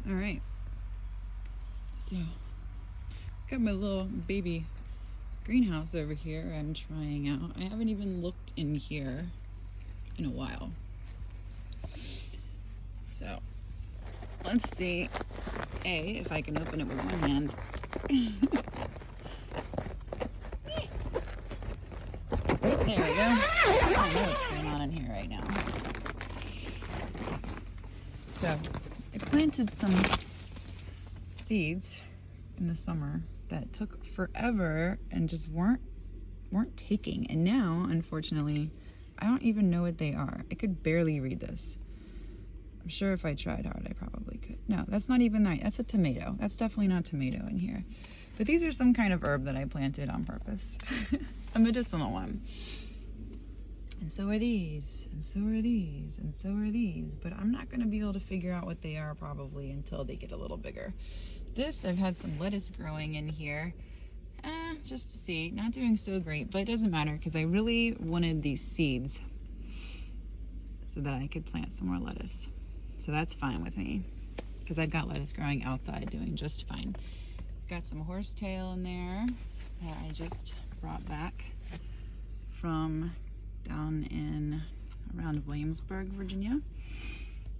All right. So, got my little baby greenhouse over here I'm trying out. I haven't even looked in here in a while. So, let's see, if I can open it with one hand. There we go. I don't know what's going on in here right now. So, I planted some seeds in the summer that took forever and just weren't taking. And now, unfortunately, I don't even know what they are. I could barely read this. I'm sure if I tried hard, I probably could. No, that's not even that. That's a tomato. That's definitely not tomato in here. But these are some kind of herb that I planted on purpose. A medicinal one. And so are these, and so are these, and so are these. But I'm not going to be able to figure out what they are probably until they get a little bigger. This, I've had some lettuce growing in here. Just to see. Not doing so great, but it doesn't matter because I really wanted these seeds so that I could plant some more lettuce. So that's fine with me because I've got lettuce growing outside doing just fine. Got some horsetail in there that I just brought back from down in around Williamsburg, Virginia.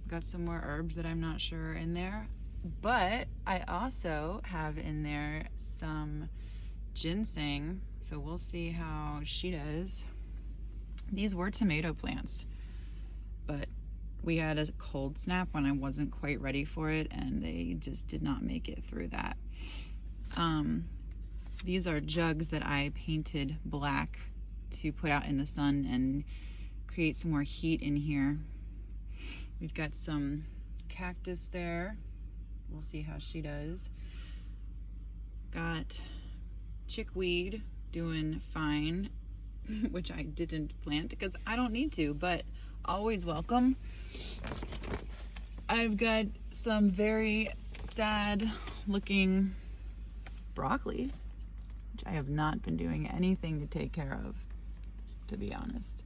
Got some more herbs that I'm not sure in there, but I also have in there some ginseng, so we'll see how she does. These were tomato plants, but we had a cold snap when I wasn't quite ready for it, and they just did not make it through that. These are jugs that I painted black to put out in the sun and create some more heat in here. We've got some cactus there. We'll see how she does. Got chickweed doing fine, which I didn't plant because I don't need to, but always welcome. I've got some very sad looking broccoli, which I have not been doing anything to take care of, to be honest.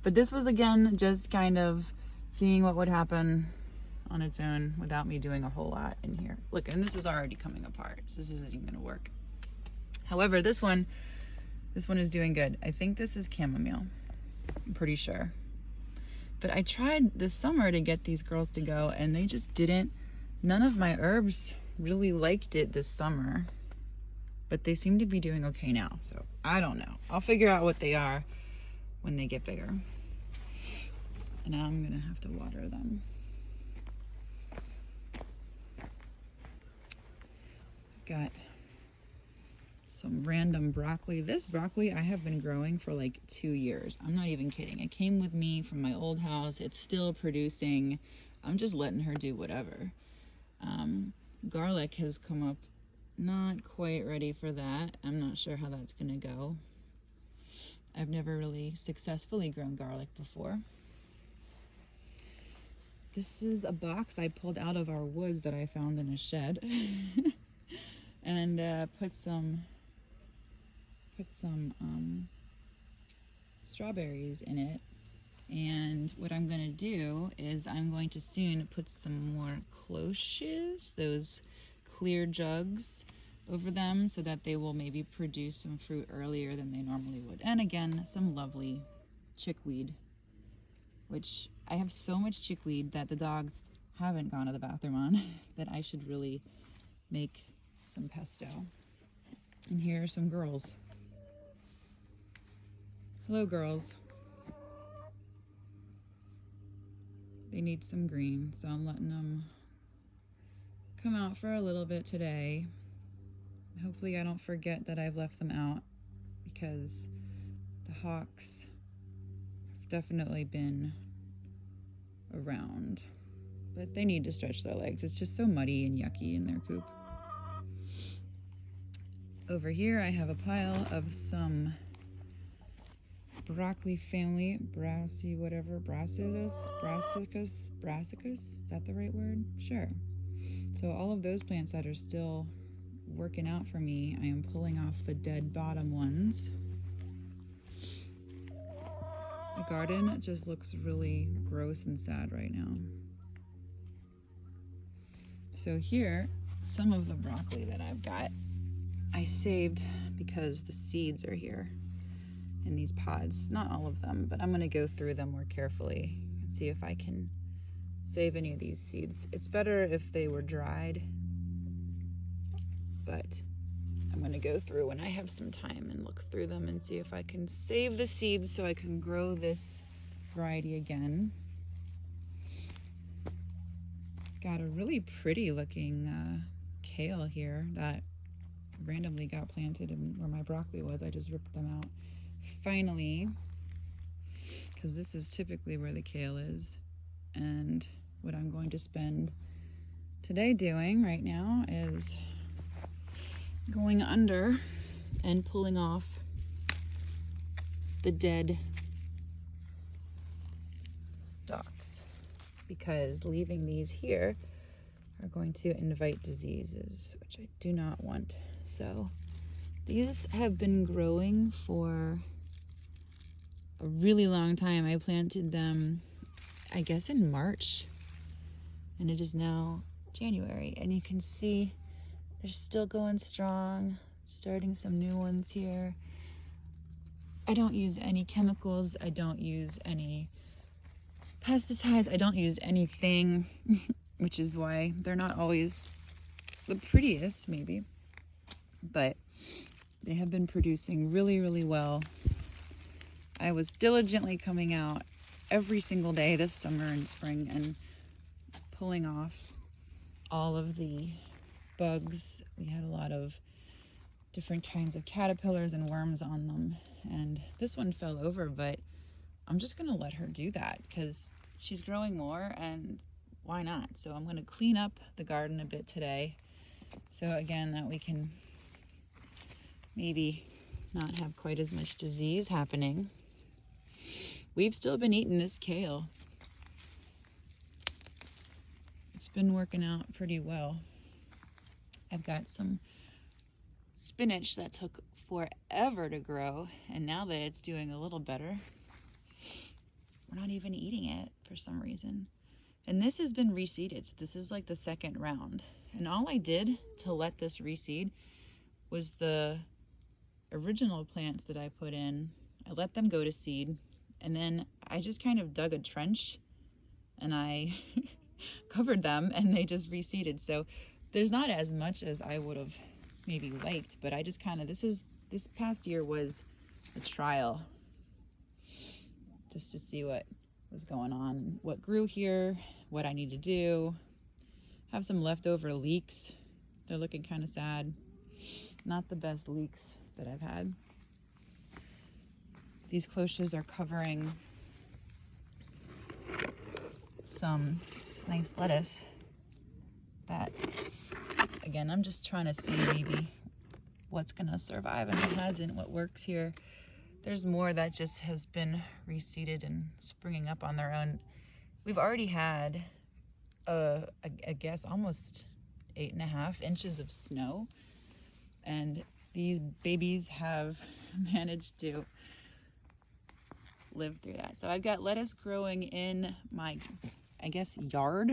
But this was, again, just kind of seeing what would happen on its own without me doing a whole lot in here. Look, and this is already coming apart, so this isn't even gonna work. However, this one is doing good. I think this is chamomile, I'm pretty sure. But I tried this summer to get these girls to go, and they just didn't. None of my herbs really liked it this summer, but they seem to be doing okay now. So I don't know. I'll figure out what they are when they get bigger. And now I'm gonna have to water them. I've got some random broccoli. This broccoli I have been growing for like 2 years. I'm not even kidding. It came with me from my old house. It's still producing. I'm just letting her do whatever. Garlic has come up, not quite ready for that. I'm not sure how that's gonna go. I've never really successfully grown garlic before. This is a box I pulled out of our woods that I found in a shed and put some strawberries in it. And what I'm going to do is I'm going to soon put some more cloches, those clear jugs, over them so that they will maybe produce some fruit earlier than they normally would. And again, some lovely chickweed, which I have so much chickweed that the dogs haven't gone to the bathroom on that I should really make some pesto. And here are some girls. Hello, girls. They need some green, so I'm letting them come out for a little bit today. Hopefully I don't forget that I've left them out because the hawks have definitely been around. But they need to stretch their legs. It's just so muddy and yucky in their coop. Over here I have a pile of some broccoli family, brassicas, is that the right word? Sure. So all of those plants that are still working out for me, I am pulling off the dead bottom ones. The garden just looks really gross and sad right now. So here, some of the broccoli that I've got, I saved because the seeds are here in these pods. Not all of them, but I'm gonna go through them more carefully and see if I can save any of these seeds. It's better if they were dried, but I'm gonna go through when I have some time and look through them and see if I can save the seeds so I can grow this variety again. Got a really pretty looking kale here that randomly got planted in where my broccoli was. I just ripped them out. Finally, because this is typically where the kale is, and what I'm going to spend today doing right now is going under and pulling off the dead stalks, because leaving these here are going to invite diseases, which I do not want. So these have been growing for a really long time. I planted them, I guess, in March, and it is now January, and you can see they're still going strong, starting some new ones here. I don't use any chemicals, I don't use any pesticides, I don't use anything, which is why they're not always the prettiest, maybe, but they have been producing really, really well. I was diligently coming out every single day this summer and spring and pulling off all of the bugs. We had a lot of different kinds of caterpillars and worms on them, and this one fell over, but I'm just gonna let her do that because she's growing more, and why not? So I'm gonna clean up the garden a bit today, so again that we can maybe not have quite as much disease happening. We've still been eating this kale. It's been working out pretty well. I've got some spinach that took forever to grow, and now that it's doing a little better, we're not even eating it for some reason. And this has been reseeded, so this is like the second round. And all I did to let this reseed was the original plants that I put in, I let them go to seed, and then I just kind of dug a trench and I covered them, and they just reseeded. So there's not as much as I would have maybe liked, but I just kind of, this past year was a trial just to see what was going on, what grew here, what I need to do. Have some leftover leeks. They're looking kind of sad. Not the best leeks that I've had. These cloches are covering some nice lettuce that, again, I'm just trying to see maybe what's gonna survive and what hasn't, what works here. There's more that just has been reseeded and springing up on their own. We've already had, I guess, almost 8.5 inches of snow, and these babies have managed to live through that. So I've got lettuce growing in my, I guess, yard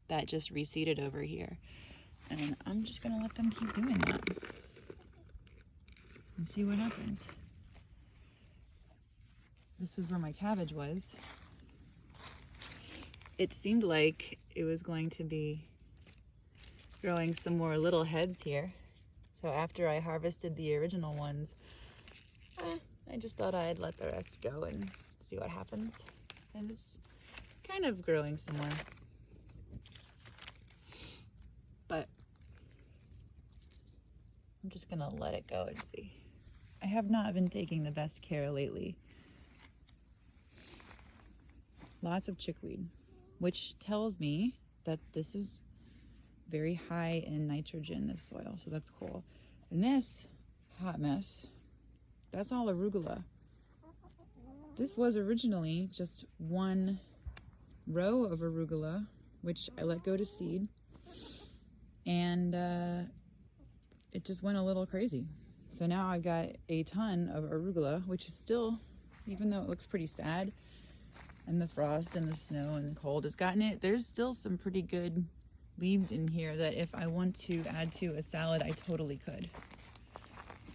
that just reseeded over here, and I'm just gonna let them keep doing that and see what happens. This was where my cabbage was. It seemed like it was going to be growing some more little heads here. So after I harvested the original ones, I just thought I'd let the rest go and see what happens. And it's kind of growing some more. But I'm just gonna let it go and see. I have not been taking the best care lately. Lots of chickweed, which tells me that this is very high in nitrogen, this soil, so that's cool. And this hot mess, that's all arugula. This was originally just one row of arugula, which I let go to seed, and it just went a little crazy. So now I've got a ton of arugula, which is still, even though it looks pretty sad, and the frost and the snow and cold has gotten it, there's still some pretty good leaves in here that if I want to add to a salad, I totally could.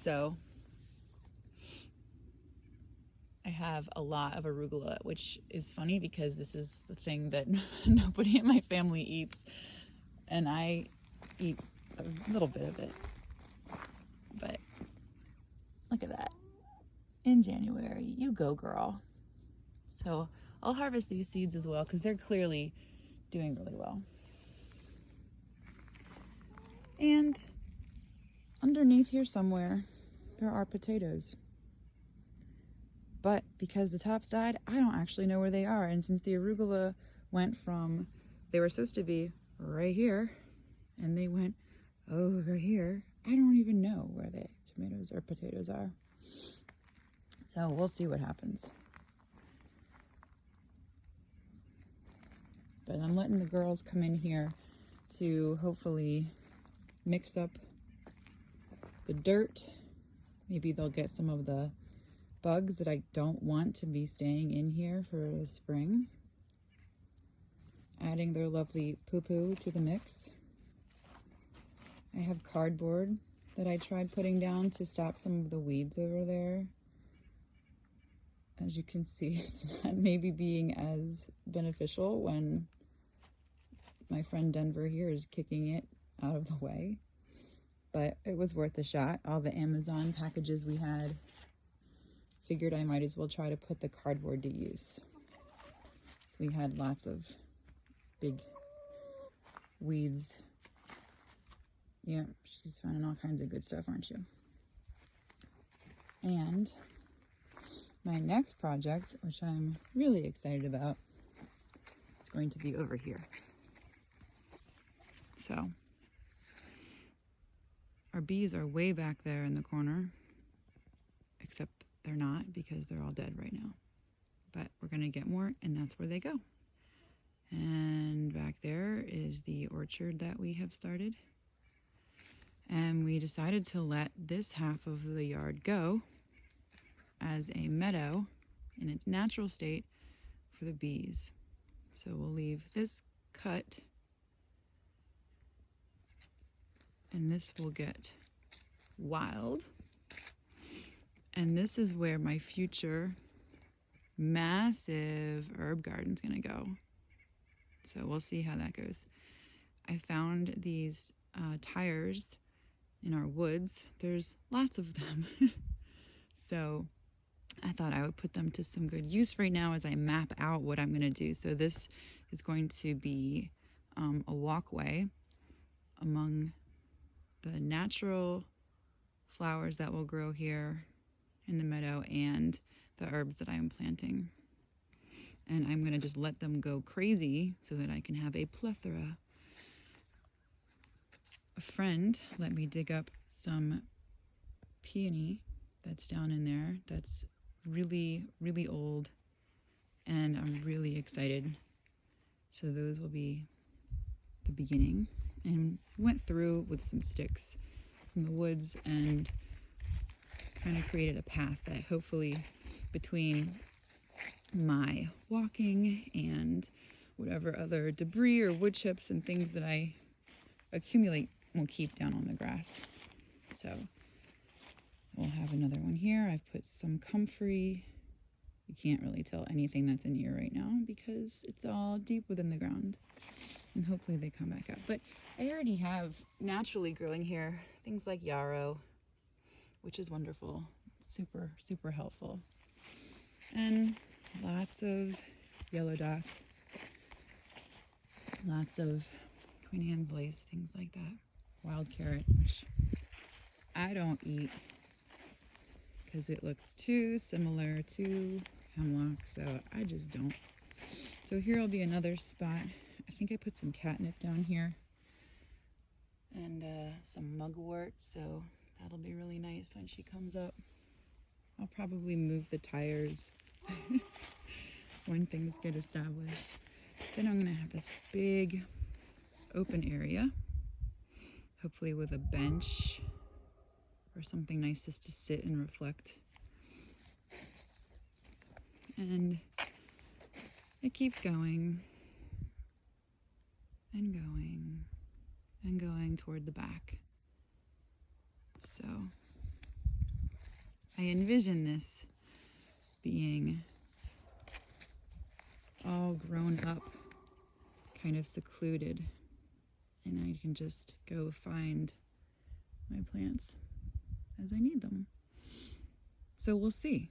So I have a lot of arugula, which is funny because this is the thing that nobody in my family eats, and I eat a little bit of it. But look at that. In January, you go girl. So I'll harvest these seeds as well because they're clearly doing really well. And underneath here somewhere, there are potatoes. But because the tops died, I don't actually know where they are. And since the arugula went from, they were supposed to be right here, and they went over here, I don't even know where the tomatoes or potatoes are. So we'll see what happens. But I'm letting the girls come in here to hopefully mix up the dirt. Maybe they'll get some of the bugs that I don't want to be staying in here for the spring. Adding their lovely poo-poo to the mix. I have cardboard that I tried putting down to stop some of the weeds over there. As you can see, it's not maybe being as beneficial when my friend Denver here is kicking it out of the way. But it was worth a shot. All the Amazon packages we had, figured I might as well try to put the cardboard to use. So we had lots of big weeds. Yeah, she's finding all kinds of good stuff, aren't you? And my next project, which I'm really excited about, is going to be over here. So our bees are way back there in the corner, except they're not because they're all dead right now. But we're gonna get more, and that's where they go. And back there is the orchard that we have started. And we decided to let this half of the yard go as a meadow in its natural state for the bees. So we'll leave this cut, and this will get wild. And this is where my future massive herb garden's gonna go. So we'll see how that goes. I found these tires in our woods. There's lots of them. So I thought I would put them to some good use right now as I map out what I'm gonna do. So this is going to be a walkway among the natural flowers that will grow here in the meadow and the herbs that I am planting. And I'm gonna just let them go crazy so that I can have a plethora. A friend let me dig up some peony that's down in there that's really, really old, and I'm really excited. So those will be the beginning. And went through with some sticks from the woods and kind of created a path that hopefully between my walking and whatever other debris or wood chips and things that I accumulate will keep down on the grass. So we'll have another one here. I've put some comfrey. You can't really tell anything that's in here right now because it's all deep within the ground. And hopefully they come back up. But I already have naturally growing here things like yarrow, which is wonderful. Super, super helpful. And lots of yellow dock. Lots of Queen Anne's lace, things like that. Wild carrot, which I don't eat because it looks too similar to hemlock, so I just don't. So here will be another spot. I think I put some catnip down here and some mugwort, so that'll be really nice when she comes up. I'll probably move the tires when things get established. Then I'm gonna have this big open area, hopefully with a bench or something nice just to sit and reflect. And it keeps going and going and going toward the back. So I envision this being all grown up, kind of secluded, and I can just go find my plants as I need them. So we'll see.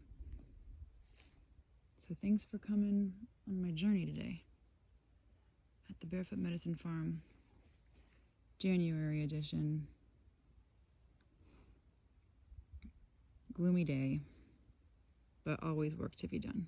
So thanks for coming on my journey today at the Barefoot Medicine Farm, January edition. Gloomy day, but always work to be done.